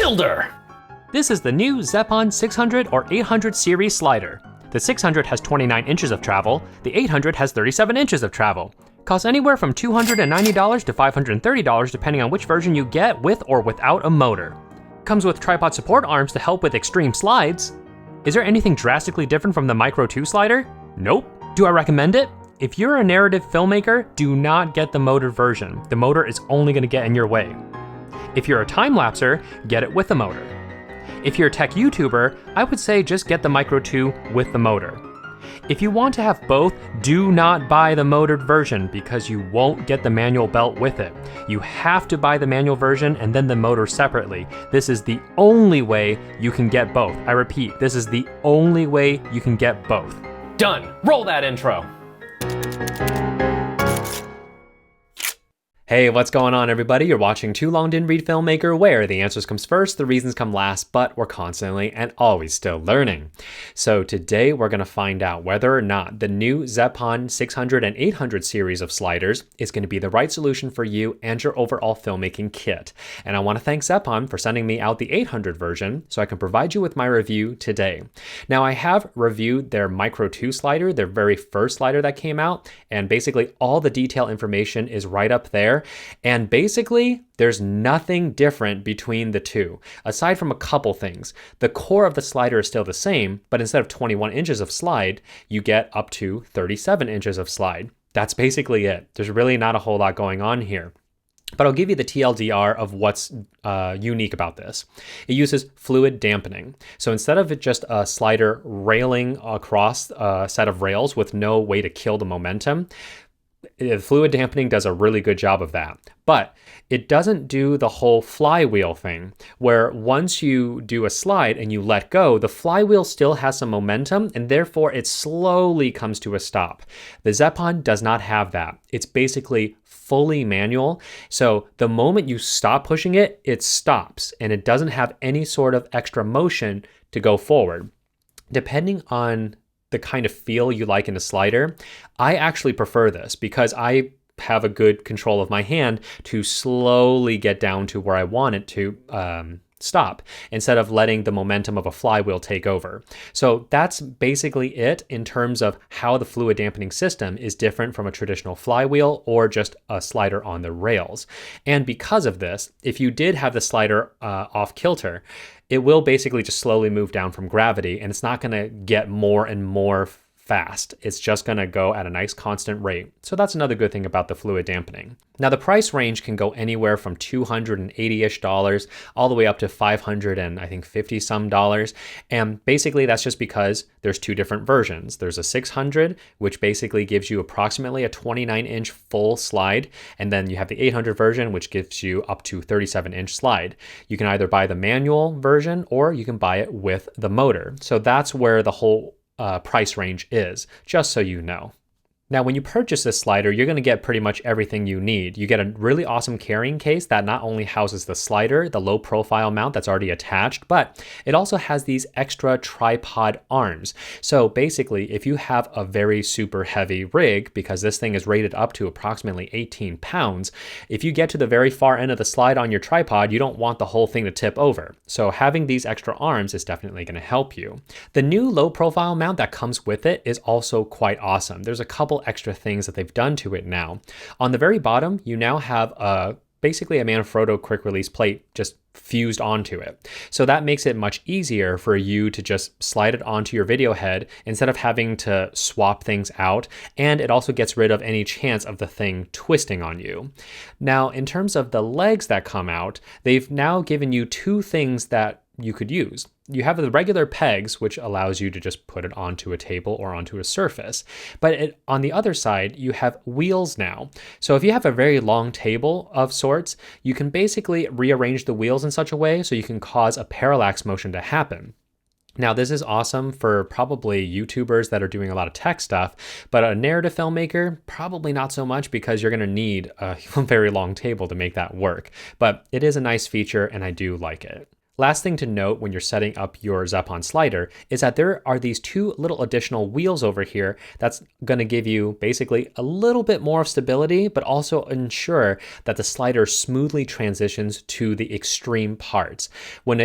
Tilder! This is the new Zeapon 600 or 800 series slider. The 600 has 29 inches of travel, the 800 has 37 inches of travel. Costs anywhere from $290 to $530 depending on which version you get with or without a motor. Comes with tripod support arms to help with extreme slides. Is there anything drastically different from the Micro 2 slider? Nope. Do I recommend it? If you're a narrative filmmaker, do not get the motored version. The motor is only going to get in your way. If you're a time-lapser, get it with the motor. If you're a tech YouTuber, I would say just get the Micro 2 with the motor. If you want to have both, do not buy the motored version because you won't get the manual belt with it. You have to buy the manual version and then the motor separately. This is the only way you can get both. I repeat, this is the only way you can get both. Done. Roll that intro. Hey, what's going on, everybody? You're watching Too Long Didn't Read Filmmaker, where the answers comes first, the reasons come last, but we're constantly and always still learning. So today we're going to find out whether or not the new Zeapon 600 and 800 series of sliders is going to be the right solution for you and your overall filmmaking kit. And I want to thank Zeapon for sending me out the 800 version so I can provide you with my review today. Now, I have reviewed their Micro 2 slider, their very first slider that came out, and basically all the detail information is right up there. And basically, there's nothing different between the two, aside from a couple things. The core of the slider is still the same, but instead of 21 inches of slide, you get up to 37 inches of slide. That's basically it. There's really not a whole lot going on here. But I'll give you the TLDR of what's unique about this. It uses fluid dampening. So instead of it just a slider railing across a set of rails with no way to kill the momentum, fluid dampening does a really good job of that. But it doesn't do the whole flywheel thing, where once you do a slide and you let go, the flywheel still has some momentum and therefore it slowly comes to a stop. The Zeapon does not have that. It's basically fully manual. So the moment you stop pushing it, it stops and it doesn't have any sort of extra motion to go forward. Depending on the kind of feel you like in a slider, I actually prefer this because I have a good control of my hand to slowly get down to where I want it to stop instead of letting the momentum of a flywheel take over. So that's basically it in terms of how the fluid dampening system is different from a traditional flywheel or just a slider on the rails. And because of this, if you did have the slider off kilter, it will basically just slowly move down from gravity and it's not going to get more and more fast. It's just going to go at a nice constant rate. So that's another good thing about the fluid dampening. Now the price range can go anywhere from $280-ish all the way up to $550 some. And basically that's just because there's two different versions. There's a 600, which basically gives you approximately a 29-inch full slide. And then you have the 800 version, which gives you up to 37-inch slide. You can either buy the manual version or you can buy it with the motor. So that's where the whole price range is, just so you know. Now, when you purchase this slider, you're going to get pretty much everything you need. You get a really awesome carrying case that not only houses the slider, the low profile mount that's already attached, but it also has these extra tripod arms. So basically, if you have a very super heavy rig, because this thing is rated up to approximately 18 pounds, if you get to the very far end of the slide on your tripod, you don't want the whole thing to tip over. So having these extra arms is definitely going to help you. The new low profile mount that comes with it is also quite awesome. There's a couple extra things that they've done to it now. On the very bottom, you now have basically a Manfrotto quick release plate just fused onto it. So that makes it much easier for you to just slide it onto your video head instead of having to swap things out. And it also gets rid of any chance of the thing twisting on you. Now, in terms of the legs that come out, they've now given you two things that you could use. You have the regular pegs, which allows you to just put it onto a table or onto a surface. But on the other side, you have wheels now. So if you have a very long table of sorts, you can basically rearrange the wheels in such a way so you can cause a parallax motion to happen. Now, this is awesome for probably YouTubers that are doing a lot of tech stuff, but a narrative filmmaker, probably not so much because you're going to need a very long table to make that work. But it is a nice feature and I do like it. Last thing to note when you're setting up your Zeapon slider is that there are these two little additional wheels over here that's going to give you basically a little bit more of stability, but also ensure that the slider smoothly transitions to the extreme parts. When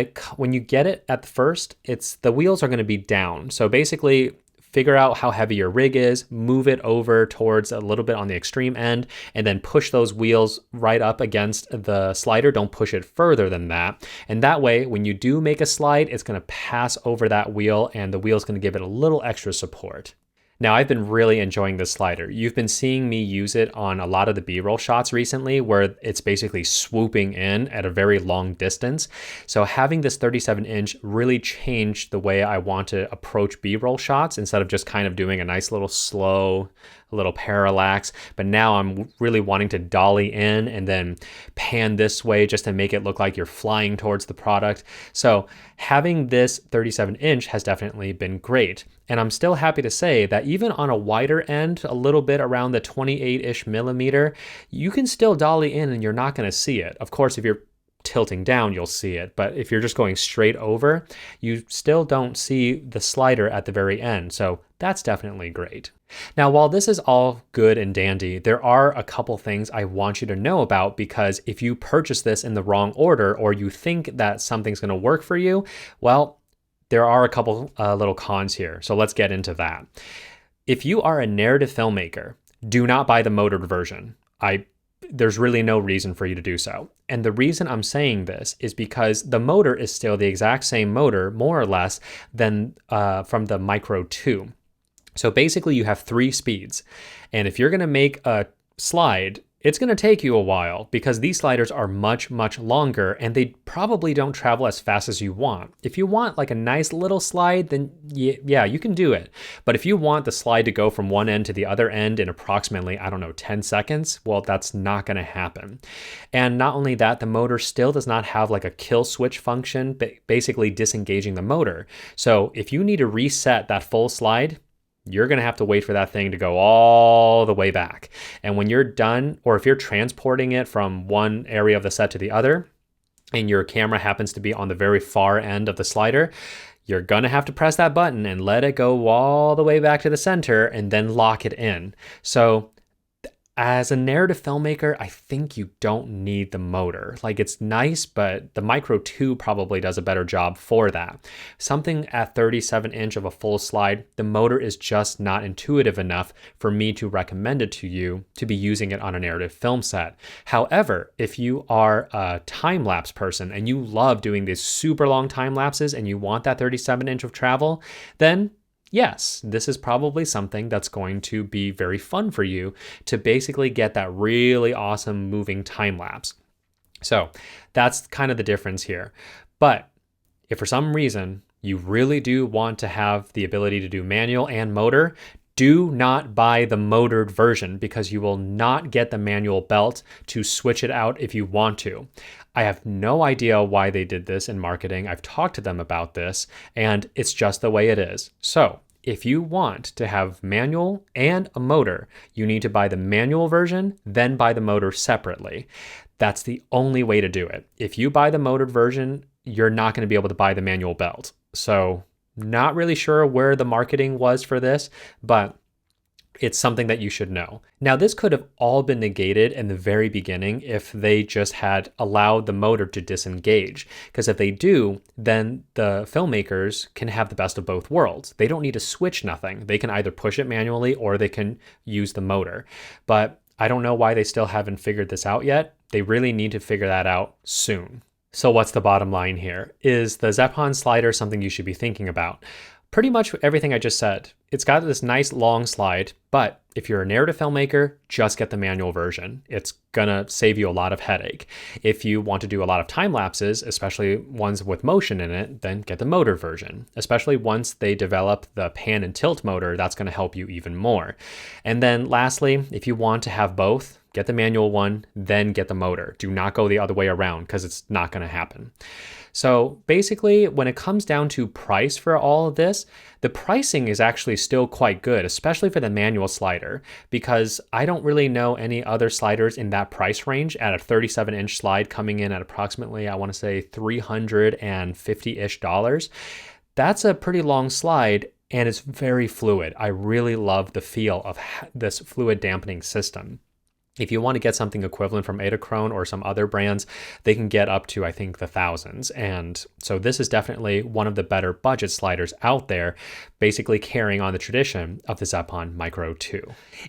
you get it at first, the wheels are going to be down. So basically, figure out how heavy your rig is, move it over towards a little bit on the extreme end, and then push those wheels right up against the slider. Don't push it further than that. And that way, when you do make a slide, it's going to pass over that wheel and the wheel's going to give it a little extra support. Now, I've been really enjoying this slider. You've been seeing me use it on a lot of the B-roll shots recently where it's basically swooping in at a very long distance. So having this 37-inch really changed the way I want to approach B-roll shots instead of just kind of doing a nice little slow, a little parallax. But now I'm really wanting to dolly in and then pan this way just to make it look like you're flying towards the product. So having this 37-inch has definitely been great. And I'm still happy to say that even on a wider end, a little bit around the 28-ish millimeter, you can still dolly in and you're not going to see it. Of course, if you're tilting down, you'll see it. But if you're just going straight over, you still don't see the slider at the very end. So that's definitely great. Now, while this is all good and dandy, there are a couple things I want you to know about, because if you purchase this in the wrong order or you think that something's going to work for you, well, there are a couple little cons here. So let's get into that. If you are a narrative filmmaker, do not buy the motored version. There's really no reason for you to do so. And the reason I'm saying this is because the motor is still the exact same motor, more or less, than from the Micro 2. So basically you have 3 speeds. And if you're going to make a slide, it's going to take you a while because these sliders are much, much longer and they probably don't travel as fast as you want. If you want like a nice little slide, then yeah, you can do it. But if you want the slide to go from one end to the other end in approximately, 10 seconds, well, that's not going to happen. And not only that, the motor still does not have like a kill switch function, basically disengaging the motor. So if you need to reset that full slide, you're going to have to wait for that thing to go all the way back. And when you're done, or if you're transporting it from one area of the set to the other, and your camera happens to be on the very far end of the slider, you're going to have to press that button and let it go all the way back to the center and then lock it in. So as a narrative filmmaker, I think you don't need the motor. Like, it's nice, but the Micro 2 probably does a better job for that. Something at 37-inch of a full slide, the motor is just not intuitive enough for me to recommend it to you to be using it on a narrative film set. However, if you are a time-lapse person and you love doing these super long time lapses and you want that 37-inch of travel, then yes, this is probably something that's going to be very fun for you to basically get that really awesome moving time lapse. So that's kind of the difference here. But if for some reason you really do want to have the ability to do manual and motor, do not buy the motored version because you will not get the manual belt to switch it out if you want to. I have no idea why they did this in marketing. I've talked to them about this, and it's just the way it is. So if you want to have manual and a motor, you need to buy the manual version, then buy the motor separately. That's the only way to do it. If you buy the motored version, you're not going to be able to buy the manual belt. So not really sure where the marketing was for this, but it's something that you should know. Now, this could have all been negated in the very beginning if they just had allowed the motor to disengage. Because if they do, then the filmmakers can have the best of both worlds. They don't need to switch nothing. They can either push it manually or they can use the motor. But I don't know why they still haven't figured this out yet. They really need to figure that out soon. So what's the bottom line here? Is the Zeapon slider something you should be thinking about? Pretty much everything I just said. It's got this nice long slide, but if you're a narrative filmmaker, just get the manual version. It's gonna save you a lot of headache. If you want to do a lot of time lapses, especially ones with motion in it, then get the motor version. Especially once they develop the pan and tilt motor, that's gonna help you even more. And then lastly, if you want to have both, get the manual one, then get the motor. Do not go the other way around because it's not going to happen. So basically, when it comes down to price for all of this, the pricing is actually still quite good, especially for the manual slider, because I don't really know any other sliders in that price range at a 37-inch slide coming in at approximately, I want to say $350-ish. That's a pretty long slide, and it's very fluid. I really love the feel of this fluid dampening system. If you want to get something equivalent from Adachrome or some other brands, they can get up to, I think, the thousands. And so this is definitely one of the better budget sliders out there, basically carrying on the tradition of the Zeapon Micro 2.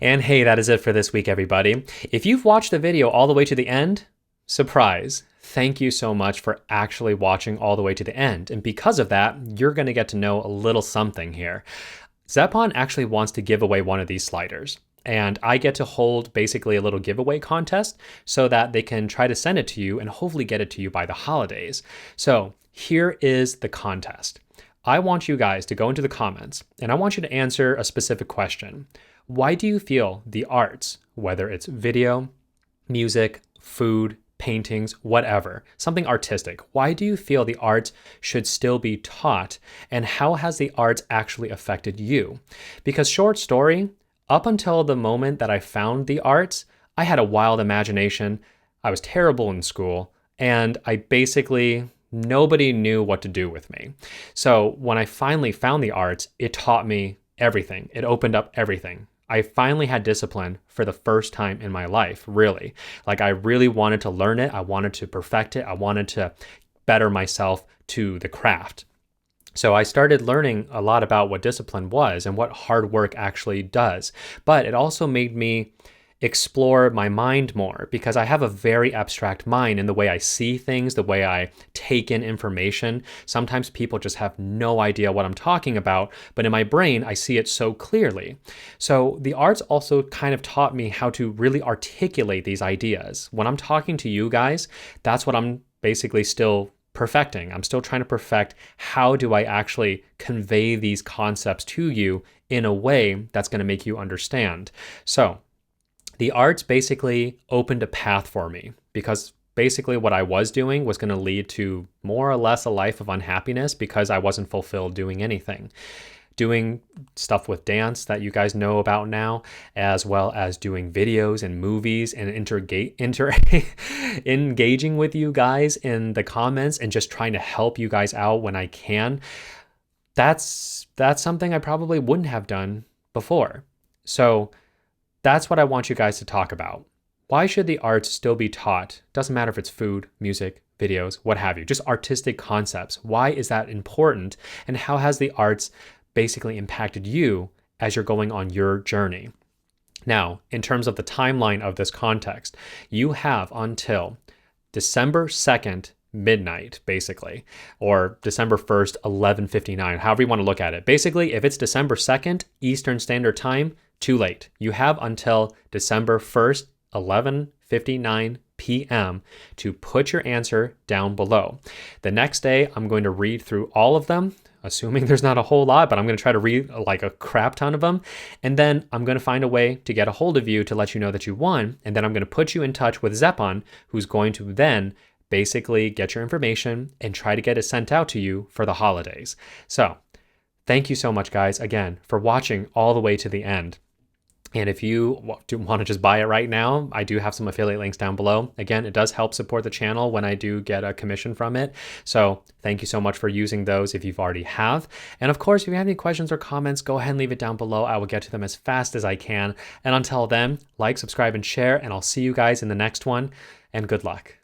And hey, that is it for this week, everybody. If you've watched the video all the way to the end, surprise. Thank you so much for actually watching all the way to the end. And because of that, you're going to get to know a little something here. Zeapon actually wants to give away one of these sliders. And I get to hold basically a little giveaway contest so that they can try to send it to you and hopefully get it to you by the holidays. So here is the contest. I want you guys to go into the comments and I want you to answer a specific question. Why do you feel the arts, whether it's video, music, food, paintings, whatever, something artistic, why do you feel the arts should still be taught, and how has the arts actually affected you? Because short story, up until the moment that I found the arts, I had a wild imagination. I was terrible in school, and nobody knew what to do with me. So when I finally found the arts, it taught me everything. It opened up everything. I finally had discipline for the first time in my life, really. Like, I really wanted to learn it. I wanted to perfect it. I wanted to better myself to the craft. So I started learning a lot about what discipline was and what hard work actually does. But it also made me explore my mind more, because I have a very abstract mind in the way I see things, the way I take in information. Sometimes people just have no idea what I'm talking about, but in my brain, I see it so clearly. So the arts also kind of taught me how to really articulate these ideas. When I'm talking to you guys, that's what I'm basically still perfecting. I'm still trying to perfect how do I actually convey these concepts to you in a way that's going to make you understand. So the arts basically opened a path for me, because basically what I was doing was going to lead to more or less a life of unhappiness because I wasn't fulfilled doing anything. Doing stuff with dance that you guys know about now, as well as doing videos and movies and engaging with you guys in the comments and just trying to help you guys out when I can. That's something I probably wouldn't have done before. So that's what I want you guys to talk about. Why should the arts still be taught? Doesn't matter if it's food, music, videos, what have you, just artistic concepts. Why is that important? And how has the arts basically impacted you as you're going on your journey? Now, in terms of the timeline of this context, you have until December 2nd, midnight, basically, or December 1st, 11:59, however you want to look at it. Basically, if it's December 2nd, Eastern Standard Time, too late. You have until December 1st, 11:59 p.m. to put your answer down below. The next day, I'm going to read through all of them, assuming there's not a whole lot, but I'm going to try to read like a crap ton of them. And then I'm going to find a way to get a hold of you to let you know that you won. And then I'm going to put you in touch with Zeapon, who's going to then basically get your information and try to get it sent out to you for the holidays. So thank you so much, guys, again, for watching all the way to the end. And if you do want to just buy it right now, I do have some affiliate links down below. Again, it does help support the channel when I do get a commission from it. So thank you so much for using those if you've already have. And of course, if you have any questions or comments, go ahead and leave it down below. I will get to them as fast as I can. And until then, like, subscribe, and share, and I'll see you guys in the next one. And good luck.